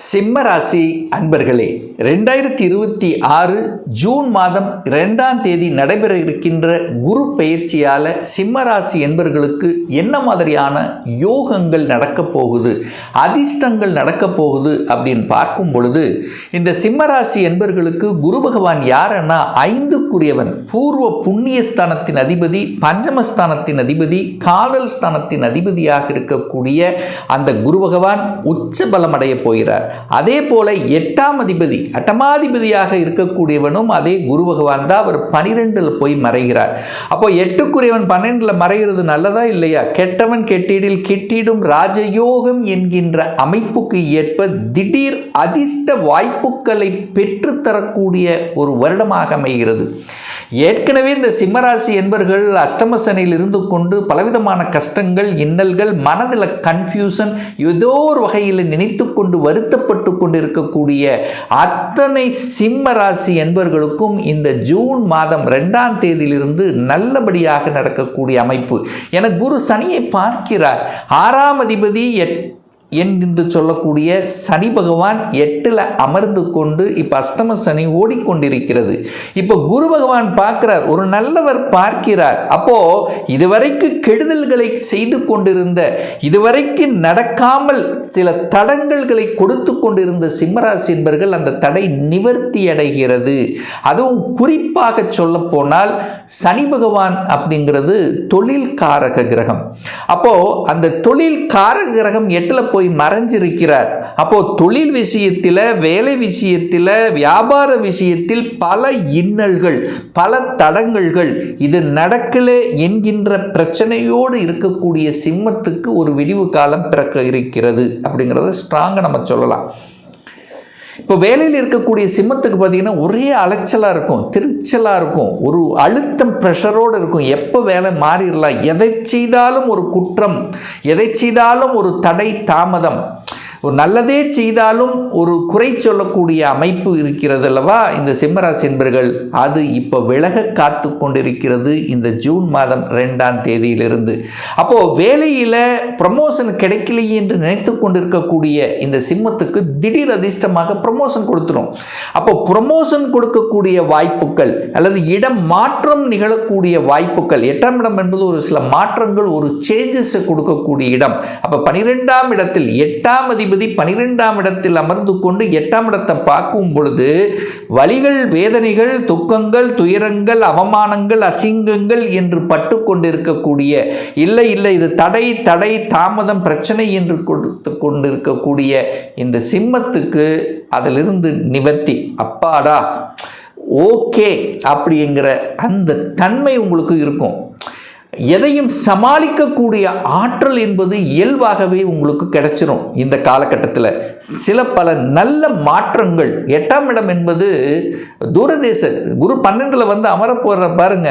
சிம்மராசி அன்பர்களே, 2026 ஜூன் மாதம் 2ஆம் தேதி நடைபெற இருக்கின்ற குரு பெயர்ச்சியால் சிம்மராசி என்பர்களுக்கு என்ன மாதிரியான யோகங்கள் நடக்க போகுது, அதிர்ஷ்டங்கள் நடக்க போகுது அப்படின்னு பார்க்கும் பொழுது, இந்த சிம்மராசி என்பர்களுக்கு குரு பகவான் யாருன்னா 5க்குரியவன், பூர்வ புண்ணிய ஸ்தானத்தின் அதிபதி, பஞ்சமஸ்தானத்தின் அதிபதி, காதல் ஸ்தானத்தின் அதிபதியாக இருக்கக்கூடிய அந்த குரு பகவான் உச்ச பலம் அடைய போகிறார். அதே போல 8ஆம் அதிபதி, அட்டமாதிபதியாக இருக்கக்கூடியவனும் அதே குரு பகவான் தான். அவர் 12ல் போய் மறைகிறார். அப்போ 8க்குரியவன் 12ல் மறைகிறது நல்லதா இல்லையா? கெட்டவன் கெட்டிடில் கிட்டிடும் ராஜயோகம் என்கின்ற அமைப்புக்கு ஏற்ப திடீர் அதிர்ஷ்ட வாய்ப்புகளை பெற்றுத்தரக்கூடிய ஒரு வருடமாக அமைகிறது. ஏற்கனவே இந்த சிம்மராசி என்பர்கள் அஷ்டம சனியில் இருந்து கொண்டு பலவிதமான கஷ்டங்கள், இன்னல்கள், மனதில் கன்ஃபியூஷன், ஏதோ ஒரு வகையில் நினைத்து கொண்டு வருத்தப்பட்டு கொண்டு இருக்கக்கூடிய அத்தனை சிம்மராசி என்பர்களுக்கும் இந்த ஜூன் மாதம் 2ஆம் தேதியிலிருந்து நல்லபடியாக நடக்கக்கூடிய அமைப்பு. என குரு சனியை பார்க்கிறார். 6ஆம் அதிபதி என்று சொல்லக்கூடிய சனி பகவான் 8ல் அமர்ந்து கொண்டு இப்போ அஷ்டம சனி ஓடிக்கொண்டிருக்கிறது. இப்போ குரு பகவான் பார்க்கிறார், ஒரு நல்லவர் பார்க்கிறார். அப்போ இதுவரைக்கு கெடுதல்களை செய்து கொண்டிருந்த, இதுவரைக்கு நடக்காமல் சில தடங்கல்களை கொடுத்து கொண்டிருந்த சிம்மராசி என்பர்கள் அந்த தடை நிவர்த்தி அடைகிறது. அதுவும் குறிப்பாக சொல்ல போனால் சனி பகவான் அப்படிங்கிறது தொழில் காரக கிரகம். அப்போ அந்த தொழில் காரக கிரகம் 8ல் போய் மறைஞ்சிருக்கிறார். அப்போ தொழில் விஷயத்தில், வேலை விஷயத்தில், வியாபார விஷயத்தில் பல இன்னல்கள், பல தடங்கல்கள், இது நடக்கல என்கின்ற பிரச்சனையோடு இருக்கக்கூடிய சிம்மத்துக்கு ஒரு விடிவு காலம் பிறக்க இருக்கிறது அப்படிங்கிறத ஸ்ட்ராங்காக நம்ம சொல்லலாம். இப்போ வேலையில் இருக்கக்கூடிய சிம்மத்துக்கு பார்த்தீங்கன்னா ஒரே அலைச்சலாக இருக்கும், திருச்சலாக இருக்கும், ஒரு அழுத்தம் ப்ரெஷரோடு இருக்கும். எப்போ வேலை மாறிடலாம், எதை செய்தாலும் ஒரு குற்றம், எதை செய்தாலும் ஒரு தடை தாமதம், ஒரு நல்லதே செய்தாலும் ஒரு குறை சொல்லக்கூடிய அமைப்பு இருக்கிறது அல்லவா இந்த சிம்மராசி என்பர்கள். அது இப்போ விலக காத்து கொண்டிருக்கிறது இந்த ஜூன் மாதம் 2ஆம் தேதியிலிருந்து. அப்போது வேலையில் ப்ரமோஷன் கிடைக்கலையே என்று நினைத்து கொண்டிருக்கக்கூடிய இந்த சிம்மத்துக்கு திடீர் அதிர்ஷ்டமாக ப்ரமோஷன் கொடுத்துரும். அப்போ ப்ரமோஷன் கொடுக்கக்கூடிய வாய்ப்புகள் அல்லது இடம் மாற்றம் நிகழக்கூடிய வாய்ப்புகள். 8ஆம் இடம் என்பது ஒரு சில மாற்றங்கள், ஒரு சேஞ்சஸை கொடுக்கக்கூடிய இடம். அப்போ 12ஆம் இடத்தில் 8ஆம் அதிபதி 12ஆம் இடத்தில் அமர்ந்து கொண்டு 8ஆம் இடத்தை பார்க்கும் பொழுது வலிகள், வேதனைகள், துக்கங்கள், துயரங்கள், அவமானங்கள், அசிங்கங்கள் என்று பட்டு கொண்டிருக்கக்கூடிய, இல்லை இது தடை தாமதம், பிரச்சனை என்று கொடுத்து கொண்டிருக்கக்கூடிய இந்த சிம்மத்துக்கு அதிலிருந்து நிவர்த்தி, அப்பாடா ஓகே அப்படிங்கிற அந்த தன்மை உங்களுக்கு இருக்கும். எதையும் சமாளிக்கக்கூடிய ஆற்றல் என்பது இயல்பாகவே உங்களுக்கு கிடைச்சிரும். இந்த காலகட்டத்தில் சில பல நல்ல மாற்றங்கள். 8ஆம் இடம் என்பது தூரதேச குரு 12ல் வந்து அமரப்போகிற பாருங்க,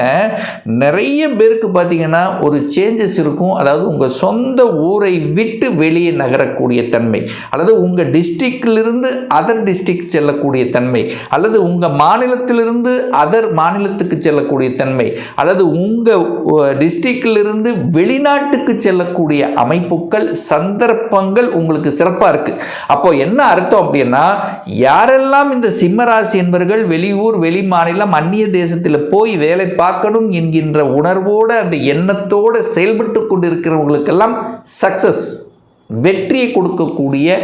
நிறைய பேருக்கு பார்த்தீங்கன்னா ஒரு சேஞ்சஸ் இருக்கும். அதாவது உங்கள் சொந்த ஊரை விட்டு வெளியே நகரக்கூடிய தன்மை, அல்லது உங்கள் டிஸ்ட்ரிக்டிலிருந்து அதர் டிஸ்ட்ரிக்ட் செல்லக்கூடிய தன்மை, அல்லது உங்கள் மாநிலத்திலிருந்து அதர் மாநிலத்துக்கு செல்லக்கூடிய தன்மை, அல்லது உங்கள் டிஸ்ட்ரிக்டிலிருந்து வெளிநாட்டுக்கு செல்லக்கூடிய அமைப்புகள், சந்தர்ப்பங்கள் உங்களுக்கு சிறப்பாக இருக்குது. அப்போ என்ன அர்த்தம் அப்படின்னா, யாரெல்லாம் இந்த சிம்மராசி என்பவர்கள் வெளியூர், வெளி மாநிலம், அந்நிய தேசத்தில் போய் வேலை பார்க்கணும் என்கின்ற உணர்வோடு அந்த எண்ணத்தோடு செயல்பட்டு கொண்டிருக்கிறவங்களுக்கெல்லாம் சக்சஸ், வெற்றியை கொடுக்கக்கூடிய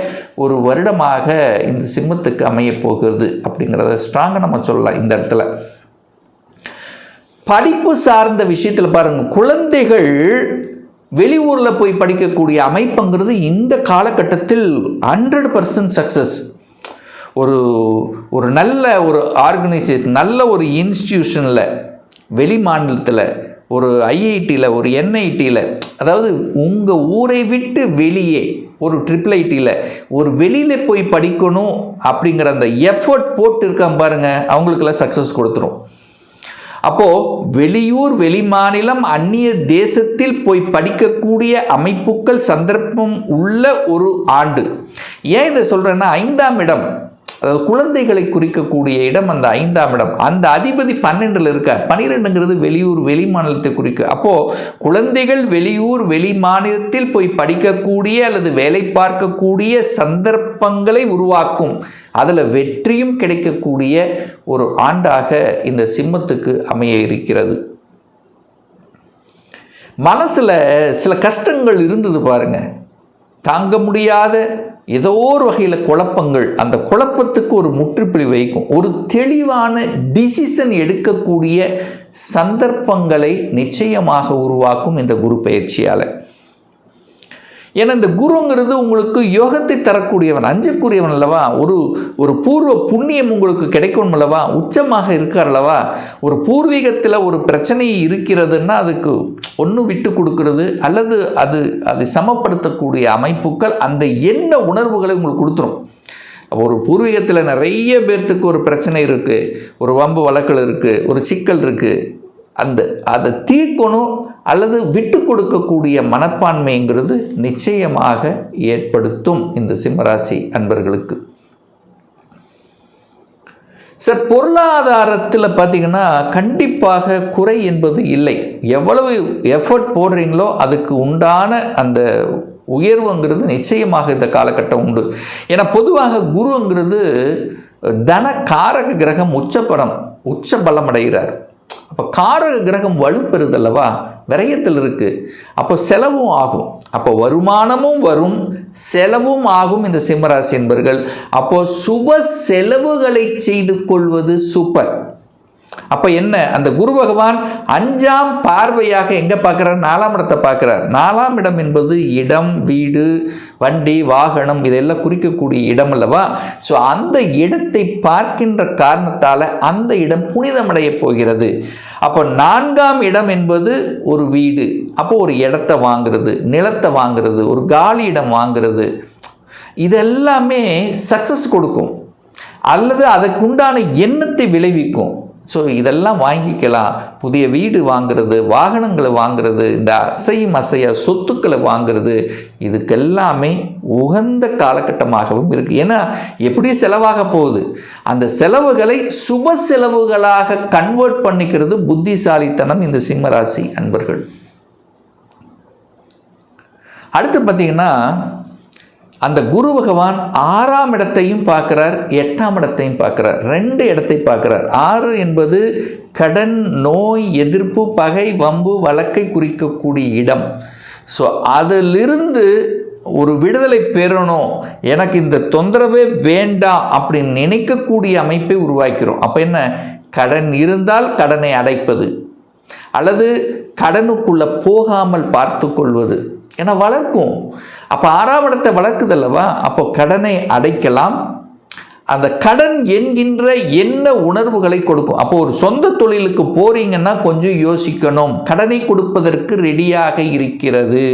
ஒரு வருடமாக இந்த சிம்மத்துக்கு அமைய போகிறது அப்படிங்கிறத ஸ்ட்ராங்காக நம்ம சொல்லலாம். இந்த இடத்துல படிப்பு சார்ந்த விஷயத்தில் பாருங்கள், குழந்தைகள் வெளியூரில் போய் படிக்கக்கூடிய அமைப்புங்கிறது இந்த காலகட்டத்தில் 100% சக்ஸஸ். ஒரு நல்ல ஒரு ஆர்கனைசேஷன், நல்ல ஒரு இன்ஸ்டிடியூஷனில், வெளி மாநிலத்தில், ஒரு ஐஐடியில், ஒரு என்ஐடியில், அதாவது உங்கள் ஊரை விட்டு வெளியே ஒரு IIITயில் ஒரு வெளியில் போய் படிக்கணும் அப்படிங்கிற அந்த எஃபர்ட் போட்டு இருக்கான் பாருங்கள், அவங்களுக்கெல்லாம் சக்ஸஸ் கொடுத்துரும். அப்போது வெளியூர், வெளி மாநிலம், அந்நிய தேசத்தில் போய் படிக்கக்கூடிய அமைப்புகள், சந்தர்ப்பம் உள்ள ஒரு ஆண்டு. ஏன் இதை சொல்கிறேன்னா, 5ஆம் இடம் அதாவது குழந்தைகளை குறிக்கக்கூடிய இடம் அந்த 5ஆம் இடம். அந்த அதிபதி 12ல் இருக்கார். 12ங்கிறது வெளியூர் வெளி மாநிலத்தை குறிக்க. அப்போ குழந்தைகள் வெளியூர் வெளி மாநிலத்தில் போய் படிக்கக்கூடிய அல்லது வேலை பார்க்கக்கூடிய சந்தர்ப்பங்களை உருவாக்கும். அதில் வெற்றியும் கிடைக்கக்கூடிய ஒரு ஆண்டாக இந்த சிம்மத்துக்கு அமைய இருக்கிறது. மனசுல சில கஷ்டங்கள் இருந்தது பாருங்க, தாங்க முடியாத ஏதோ ஒரு வகையில் குழப்பங்கள். அந்த குழப்பத்துக்கு ஒரு முற்றுப்புள்ளி வைக்கும். ஒரு தெளிவான டிசிஷன் எடுக்கக்கூடிய சந்தர்ப்பங்களை நிச்சயமாக உருவாக்கும் இந்த குரு பயிற்சியால். ஏன்னா இந்த குருங்கிறது உங்களுக்கு யோகத்தை தரக்கூடியவன், 5க்குரியவன் அல்லவா. ஒரு பூர்வ புண்ணியம் உங்களுக்கு கிடைக்கணும் அல்லவா. உச்சமாக இருக்கார் அல்லவா. ஒரு பூர்வீகத்தில் ஒரு பிரச்சனை இருக்கிறதுன்னா அதுக்கு ஒன்று விட்டு கொடுக்கறது அல்லது அது சமப்படுத்தக்கூடிய அமைப்புகள் அந்த எண்ண உணர்வுகளை உங்களுக்கு கொடுத்துரும். ஒரு பூர்வீகத்தில் நிறைய பேர்த்துக்கு ஒரு பிரச்சனை இருக்குது, ஒரு வம்பு வழக்கல் இருக்குது, ஒரு சிக்கல் இருக்குது. அதை தீர்க்கணும் அல்லது விட்டு கொடுக்கக்கூடிய மனப்பான்மைங்கிறது நிச்சயமாக ஏற்படுத்தும் இந்த சிம்மராசி அன்பர்களுக்கு. சார், பொருளாதாரத்தில் பார்த்தீங்கன்னா கண்டிப்பாக குறை என்பது இல்லை. எவ்வளவு எஃபர்ட் போடுறீங்களோ அதுக்கு உண்டான அந்த உயர்வுங்கிறது நிச்சயமாக இந்த காலகட்டம் உண்டு. ஏன்னா பொதுவாக குருங்கிறது தன காரக கிரகம் உச்ச பலம் அடைகிறார். அப்போ காரக கிரகம் வலுப்பெறுதல்லவா, விரயத்தில் இருக்கு. அப்போ செலவும் ஆகும். அப்போ வருமானமும் வரும், செலவும் ஆகும் இந்த சிம்மராசி என்பர்கள். அப்போ சுப செலவுகளை செய்து கொள்வது சூப்பர். அப்ப என்ன, அந்த குரு பகவான் 5ஆம் பார்வையாக எங்க பார்க்கிறார், 4ஆம் இடத்தை பார்க்கிறார். 4ஆம் இடம் என்பது இடம், வீடு, வண்டி, வாகனம் இதெல்லாம் குறிக்கக்கூடிய இடம் அல்லவா. ஸோ அந்த இடத்தை பார்க்கின்ற காரணத்தால அந்த இடம் புனிதமடைய போகிறது. அப்போ 4ஆம் இடம் என்பது ஒரு வீடு. அப்போ ஒரு இடத்தை வாங்குறது, நிலத்தை வாங்குறது, ஒரு காலி இடம் வாங்குறது, இதெல்லாமே சக்சஸ் கொடுக்கும் அல்லது அதற்குண்டான எண்ணத்தை விளைவிக்கும். ஸோ இதெல்லாம் வாங்கிக்கலாம். புதிய வீடு வாங்கிறது, வாகனங்களை வாங்கிறது, இந்த அசையும் அசையா சொத்துக்களை வாங்கிறது, இதுக்கெல்லாமே உகந்த காலகட்டமாகவும் இருக்குது. ஏன்னா எப்படி செலவாக போகுது, அந்த செலவுகளை சுப செலவுகளாக கன்வெர்ட் பண்ணிக்கிறது புத்திசாலித்தனம் இந்த சிம்மராசி அன்பர்கள். அடுத்து பார்த்தீங்கன்னா அந்த குரு பகவான் 6ஆம் இடத்தையும் பார்க்கிறார், 8ஆம் இடத்தையும் பார்க்கிறார், 2 இடத்தை பார்க்கிறார். 6 என்பது கடன், நோய், எதிர்ப்பு, பகை, வம்பு, வழக்கை குறிக்கக்கூடிய இடம். ஸோ அதிலிருந்து ஒரு விடுதலை பெறணும், எனக்கு இந்த தொந்தரவே வேண்டாம் அப்படின்னு நினைக்கக்கூடிய அமைப்பை உருவாக்கிறோம். அப்போ என்ன, கடன் இருந்தால் கடனை அடைப்பது அல்லது கடனுக்குள்ள போகாமல் பார்த்து கொள்வது. ஏன்னா வளர்க்கும். அப்போ 6ஆம் இடத்தை வளர்க்குதல்லவா. அப்போ கடனை அடைக்கலாம். அந்த கடன் என்கின்ற என்ன உணர்வுகளை கொடுக்கும். அப்போ ஒரு சொந்த தொழிலுக்கு போறீங்கன்னா கொஞ்சம் யோசிக்கணும். கடனை கொடுப்பதற்கு ரெடியாக இருக்கிறது.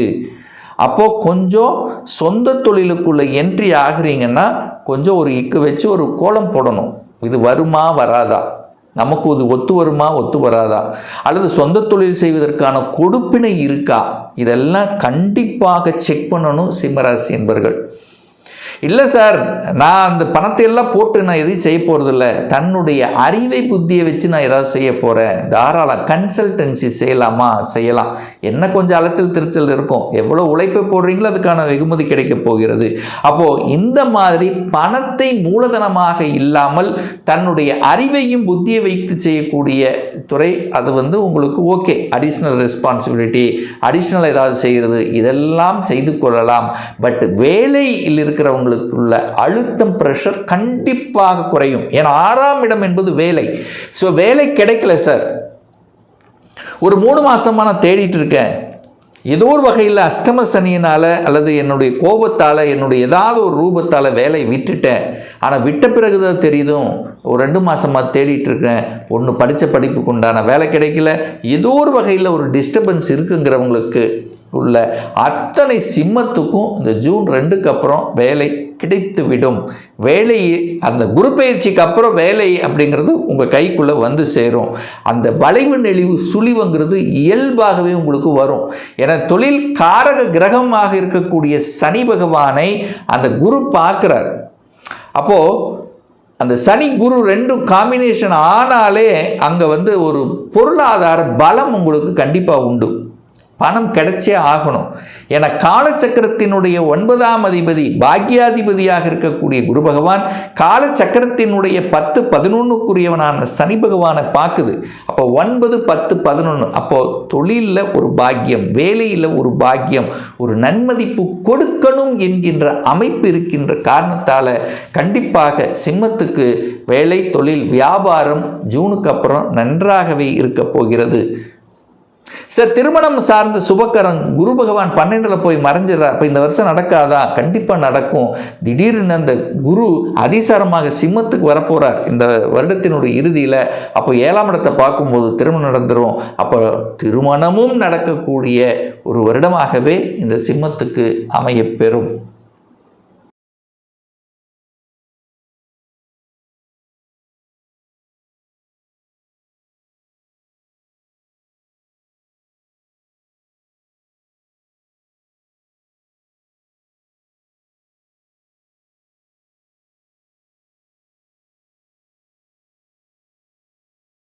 அப்போ கொஞ்சம் சொந்த தொழிலுக்குள்ள என்ட்ரி ஆகுறீங்கன்னா கொஞ்சம் ஒரு இக்கு வச்சு ஒரு கோலம் போடணும். இது வருமா வராதா, நமக்கு இது ஒத்து வருமா ஒத்து வராதா, அல்லது சொந்த தொழில் செய்வதற்கான கொடுப்பினை இருக்கா, இதெல்லாம் கண்டிப்பாக செக் பண்ணணும் சிம்மராசி என்பர்கள். இல்லை சார், நான் அந்த பணத்தை எல்லாம் போட்டு நான் எதையும் செய்ய போகிறதில்ல, தன்னுடைய அறிவை புத்தியை வச்சு நான் ஏதாவது செய்ய போகிறேன், தாராளம் கன்சல்டன்சி செய்யலாமா, செய்யலாம். என்ன கொஞ்சம் அலைச்சல் திருச்சல் இருக்கும், எவ்வளோ உழைப்பை போடுறீங்களோ அதுக்கான வெகுமதி கிடைக்க போகிறது. அப்போது இந்த மாதிரி பணத்தை மூலதனமாக இல்லாமல் தன்னுடைய அறிவையும் புத்தியை வைத்து செய்யக்கூடிய துறை, அது உங்களுக்கு ஓகே. அடிஷ்னல் ரெஸ்பான்சிபிலிட்டி, அடிஷ்னல் ஏதாவது செய்கிறது, இதெல்லாம் செய்து கொள்ளலாம். பட் வேலையில் இருக்கிறவங்களுக்கு உள்ள அழுத்தம், பிரஷர் கண்டிப்பாக குறையும். ஏன்னா 6ஆம் இடம் என்பது வேலை. ஸோ வேலை கிடைக்கல சார், ஒரு 3 மாசமா நான் தேடிட்டு இருக்கேன், ஏதோ ஒரு வகையில் அஷ்டம சனியினால் அல்லது என்னுடைய கோபத்தால், என்னுடைய ஏதாவது ஒரு ரூபத்தால் வேலை விட்டுட்டேன். ஆனால் விட்ட பிறகு தான் தெரியுதும், ஒரு 2 மாதமாக தேடிட்டு இருக்கேன், ஒன்று படித்த படிப்புக்கு உண்டான வேலை கிடைக்கல, ஏதோ ஒரு வகையில் ஒரு டிஸ்டர்பன்ஸ் இருக்குங்கிறவங்களுக்கு உள்ள அத்தனை சிம்மத்துக்கும் இந்த ஜூன் 2க்கு அப்புறம் வேலை கிடைத்துவிடும். வேலை அந்த குரு பயிற்சிக்கு அப்புறம் வேலை அப்படிங்கிறது உங்கள் கைக்குள்ளே வந்து சேரும். அந்த வளைவு நெளிவு சுழிவுங்கிறது இயல்பாகவே உங்களுக்கு வரும். ஏன்னா தொழில் காரக கிரகமாக இருக்கக்கூடிய சனி பகவானை அந்த குரு பார்க்குறார். அப்போது அந்த சனி குரு ரெண்டும் காம்பினேஷன் ஆனாலே அங்கே வந்து ஒரு பொருளாதார பலம் உங்களுக்கு கண்டிப்பாக உண்டு. பணம் கிடைச்சே ஆகணும். என காலச்சக்கரத்தினுடைய 9ஆம் அதிபதி பாக்யாதிபதியாக இருக்கக்கூடிய குரு பகவான் காலச்சக்கரத்தினுடைய 10, 11க்குரியவனான சனி பகவானை பார்க்குது. அப்போ 9, 10, 11 அப்போ தொழிலில் ஒரு பாக்கியம், வேலையில் ஒரு பாக்கியம், ஒரு நன்மதிப்பு கொடுக்கணும் என்கின்ற அமைப்பு இருக்கின்ற காரணத்தால் கண்டிப்பாக சிம்மத்துக்கு வேலை, தொழில், வியாபாரம் ஜூனுக்கு அப்புறம் நன்றாகவே இருக்க போகிறது. சார், திருமணம் சார்ந்த சுபக்கரம் குரு பகவான் 12ல் போய் மறைஞ்சிடறார். அப்போ இந்த வருஷம் நடக்காதா? கண்டிப்பாக நடக்கும். திடீர்னு அந்த குரு அதிசாரமாக சிம்மத்துக்கு வரப்போகிறார் இந்த வருடத்தினுடைய இறுதியில். அப்போ 7ஆம் இடத்தை பார்க்கும்போது திருமணம் நடந்துடும். அப்போ திருமணமும் நடக்கக்கூடிய ஒரு வருடமாகவே இந்த சிம்மத்துக்கு அமையப்பெறும்.